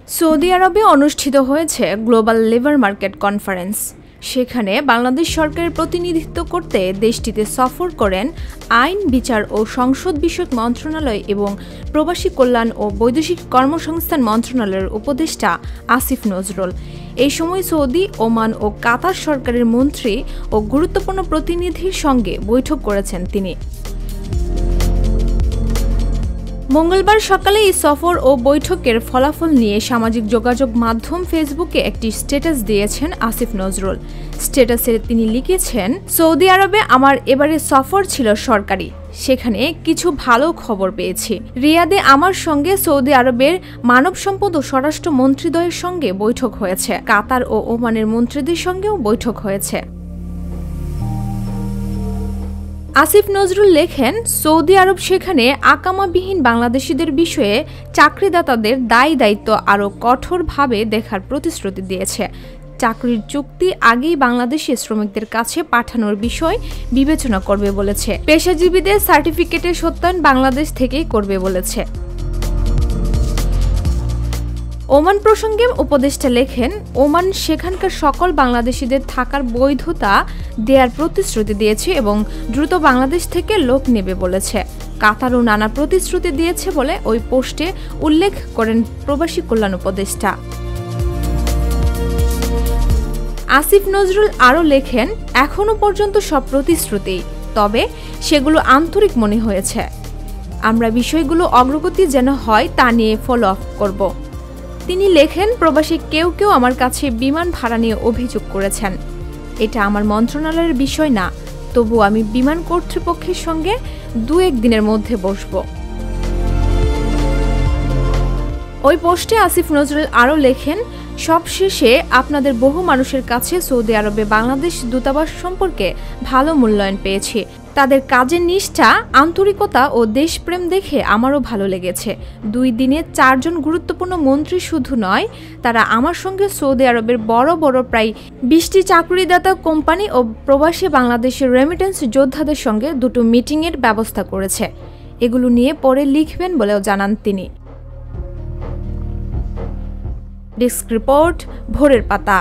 Saudi আরবে অনুষ্ঠিত হয়েছে গ্লোবাল লেবার মার্কেট কনফারেন্স। সেখানে বাংলাদেশ সরকারের প্রতিনিধিত্ব করতে দেশটিতে সফর করেন আইন, বিচার ও সংসদ বিষয়ক মন্ত্রণালয় এবং প্রবাসী কল্যাণ ও বৈদেশিক কর্মসংস্থান মন্ত্রণালয়ের উপদেষ্টা আসিফ নজরুল। এই সময় সৌদি, ওমান ও কাতার সরকারের মন্ত্রী ও গুরুত্বপূর্ণ প্রতিনিধির সঙ্গে বৈঠক করেছেন তিনি। মঙ্গলবার সকালে এই সফর ও বৈঠকের ফলাফল নিয়ে সামাজিক যোগাযোগ মাধ্যম ফেসবুকে একটি স্ট্যাটাস দিয়েছেন আসিফ নজরুল। স্ট্যাটাসে তিনি লিখেছেন, সৌদি আরবে আমার এবারের সফর ছিল সরকারি, সেখানে কিছু ভালো খবর পেয়েছি। রিয়াদে আমার সঙ্গে সৌদি আরবের মানব সম্পদ ও স্বরাষ্ট্র মন্ত্রীদ্বয়ের সঙ্গে বৈঠক হয়েছে। কাতার ও ওমানের মন্ত্রীদের সঙ্গেও বৈঠক হয়েছে। আসিফ নজরুল লেখেন, সৌদি আরব সেখানে আকামাবিহীন বাংলাদেশিদের বিষয়ে চাকরিদাতাদের দায়িত্ব আরও কঠোরভাবে দেখার প্রতিশ্রুতি দিয়েছে। চাকরির চুক্তি আগেই বাংলাদেশি শ্রমিকদের কাছে পাঠানোর বিষয় বিবেচনা করবে বলেছে। পেশাজীবীদের সার্টিফিকেটের সত্যায়ন বাংলাদেশ থেকেই করবে বলেছে। ওমান প্রসঙ্গে উপদেষ্টা লেখেন, ওমান সেখানকার সকল বাংলাদেশিদের থাকার বৈধতা দেওয়ার প্রতিশ্রুতি দিয়েছে এবং দ্রুত বাংলাদেশ থেকে লোক নেবে বলেছে। কাতারও নানা প্রতিশ্রুতি দিয়েছে বলে ওই পোস্টে উল্লেখ করেন প্রবাসী কল্যাণ উপদেষ্টা। আসিফ নজরুল আরও লেখেন, এখনও পর্যন্ত সব প্রতিশ্রুতি, তবে সেগুলো আন্তরিক মনে হয়েছে। আমরা বিষয়গুলো অগ্রগতি যেন হয় তা নিয়ে ফলো আপ করব। তিনি লেখেন, প্রবাসী কেউ আমার কাছে বিমান ভাড়া নিয়ে অভিযোগ করেছেন। এটা আমার মন্ত্রণালয়ের বিষয় না, তবু আমি বিমান কর্তৃপক্ষের সঙ্গে 2-1 দিনের মধ্যে বসব। ওই পোস্টে আসিফ নজরুল আরও লেখেন, সবশেষে আপনাদের বহু মানুষের কাছে সৌদি আরবে বাংলাদেশ দূতাবাস সম্পর্কে ভালো মূল্যায়ন পেয়েছি। তাদের কাজের নিষ্ঠা, আন্তরিকতা ও দেশপ্রেম দেখে আমারও ভালো লেগেছে। 2 দিনে 4 জন গুরুত্বপূর্ণ মন্ত্রী শুধু নয়, তারা আমার সঙ্গে সৌদি আরবের বড় প্রায় 20টি চাকরিদাতা কোম্পানি ও প্রবাসী বাংলাদেশের রেমিটেন্স যোদ্ধাদের সঙ্গে 2টো মিটিংয়ের ব্যবস্থা করেছে। এগুলো নিয়ে পরে লিখবেন বলেও জানান তিনি। ডেস্ক রিপোর্ট, ভোরের পাতা।